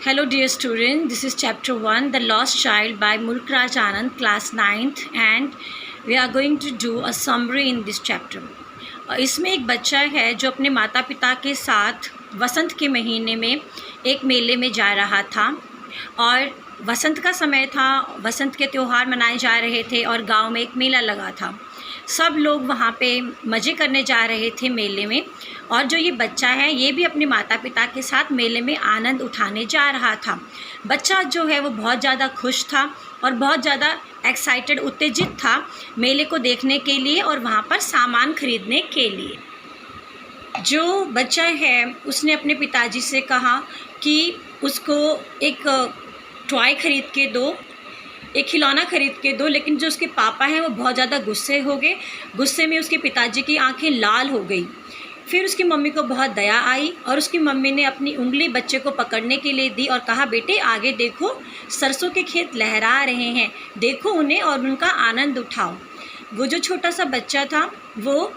Hello dear student, this is chapter 1, The Lost Child by Mulkraj Anand, class 9th, and we are going to do a summary in this chapter. इसमें एक बच्चा है जो अपने माता पिता के साथ वसंत के महीने में एक मेले में जा रहा था और वसंत का समय था, वसंत के त्यौहार मनाए जा रहे थे और गांव में एक मेला लगा था। सब लोग वहाँ पे मज़े करने जा रहे थे मेले में, और जो ये बच्चा है ये भी अपने माता पिता के साथ मेले में आनंद उठाने जा रहा था। बच्चा जो है वो बहुत ज़्यादा खुश था और बहुत ज़्यादा एक्साइटेड, उत्तेजित था मेले को देखने के लिए और वहाँ पर सामान खरीदने के लिए। जो बच्चा है उसने अपने पिताजी से कहा कि उसको एक टॉय खरीद के दो, एक खिलौना खरीद के दो, लेकिन जो उसके पापा हैं वो बहुत ज़्यादा गुस्से हो गए। गुस्से में उसके पिताजी की आंखें लाल हो गई। फिर उसकी मम्मी को बहुत दया आई और उसकी मम्मी ने अपनी उंगली बच्चे को पकड़ने के लिए दी और कहा, बेटे आगे देखो, सरसों के खेत लहरा रहे हैं, देखो उन्हें और उनका आनंद उठाओ। वो जो छोटा सा बच्चा था वो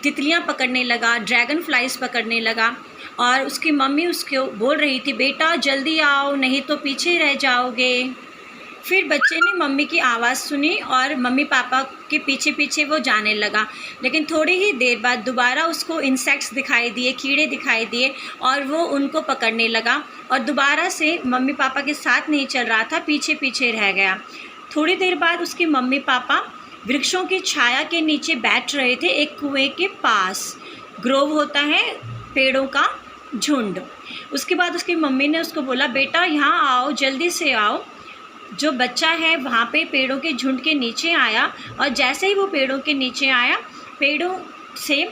तितलियाँ पकड़ने लगा, ड्रैगन फ्लाइज पकड़ने लगा और उसकी मम्मी उसको बोल रही थी, बेटा जल्दी आओ नहीं तो पीछे रह जाओगे। फिर बच्चे ने मम्मी की आवाज़ सुनी और मम्मी पापा के पीछे पीछे वो जाने लगा, लेकिन थोड़ी ही देर बाद दोबारा उसको इंसेक्ट्स दिखाई दिए, कीड़े दिखाई दिए और वो उनको पकड़ने लगा और दोबारा से मम्मी पापा के साथ नहीं चल रहा था, पीछे पीछे रह गया। थोड़ी देर बाद उसके मम्मी पापा वृक्षों की छाया के नीचे बैठ रहे थे, एक कुएं के पास। ग्रोव होता है पेड़ों का झुंड। उसके बाद उसकी मम्मी ने उसको बोला, बेटा यहाँ आओ, जल्दी से आओ। जो बच्चा है वहाँ पे पेड़ों के झुंड के नीचे आया और जैसे ही वो पेड़ों के नीचे आया, पेड़ों से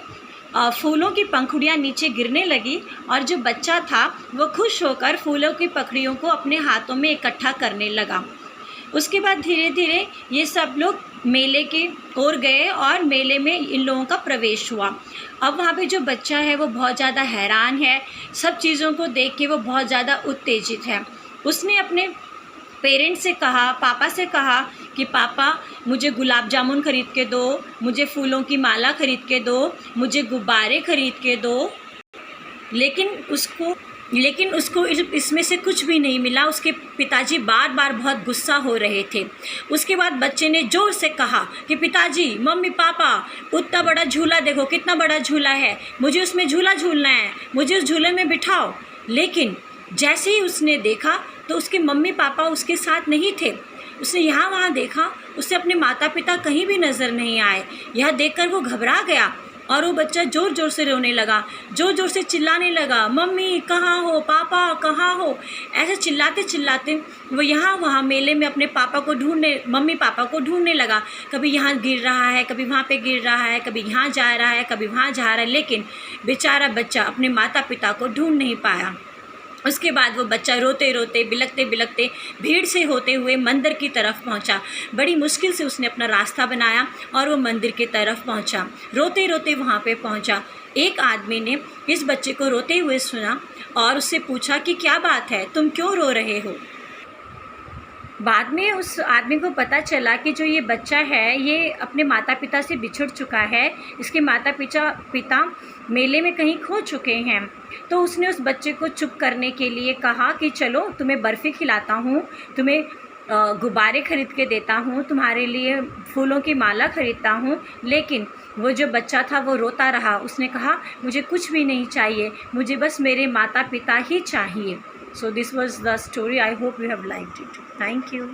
फूलों की पंखुड़ियाँ नीचे गिरने लगी और जो बच्चा था वो खुश होकर फूलों की पंखुड़ियों को अपने हाथों में इकट्ठा करने लगा। उसके बाद धीरे धीरे ये सब लोग मेले के ओर गए और मेले में इन लोगों का प्रवेश हुआ। अब वहाँ पे जो बच्चा है वो बहुत ज़्यादा हैरान है, सब चीज़ों को देख के वो बहुत ज़्यादा उत्तेजित है। उसने अपने पेरेंट्स से कहा, पापा से कहा कि पापा मुझे गुलाब जामुन ख़रीद के दो, मुझे फूलों की माला ख़रीद के दो, मुझे गुब्बारे ख़रीद के दो। लेकिन उसको इसमें से कुछ भी नहीं मिला। उसके पिताजी बार बार बहुत गुस्सा हो रहे थे। उसके बाद बच्चे ने ज़ोर से कहा कि पिताजी, मम्मी, पापा, उतना बड़ा झूला देखो, कितना बड़ा झूला है, मुझे उसमें झूला झूलना है, मुझे उस झूले में बिठाओ। लेकिन जैसे ही उसने देखा तो उसके मम्मी पापा उसके साथ नहीं थे। उसने यहाँ वहाँ देखा, उसे अपने माता पिता कहीं भी नज़र नहीं आए। यह देखकर वो घबरा गया और वो बच्चा ज़ोर ज़ोर से रोने लगा, ज़ोर ज़ोर से चिल्लाने लगा, मम्मी कहाँ हो, पापा कहाँ हो। ऐसे चिल्लाते चिल्लाते वो यहाँ वहाँ मेले में अपने मम्मी पापा को ढूंढने लगा। कभी यहाँ गिर रहा है, कभी वहाँ पे गिर रहा है, कभी यहाँ जा रहा है, कभी वहाँ जा रहा है, लेकिन बेचारा बच्चा अपने माता पिता को ढूंढ नहीं पाया। उसके बाद वो बच्चा रोते रोते, बिलखते बिलखते भीड़ से होते हुए मंदिर की तरफ पहुंचा। बड़ी मुश्किल से उसने अपना रास्ता बनाया और वो मंदिर की तरफ पहुंचा। रोते रोते वहाँ पे पहुंचा। एक आदमी ने इस बच्चे को रोते हुए सुना और उससे पूछा कि क्या बात है, तुम क्यों रो रहे हो। बाद में उस आदमी को पता चला कि जो ये बच्चा है ये अपने माता पिता से बिछड़ चुका है। इसके माता पिता मेले में कहीं खो चुके हैं। तो उसने उस बच्चे को चुप करने के लिए कहा कि चलो तुम्हें बर्फ़ी खिलाता हूँ, तुम्हें गुब्बारे खरीद के देता हूँ, तुम्हारे लिए फूलों की माला खरीदता हूँ। लेकिन वो जो बच्चा था वो रोता रहा। उसने कहा, मुझे कुछ भी नहीं चाहिए, मुझे बस मेरे माता पिता ही चाहिए। So this was the story. I hope you have liked it. Thank you.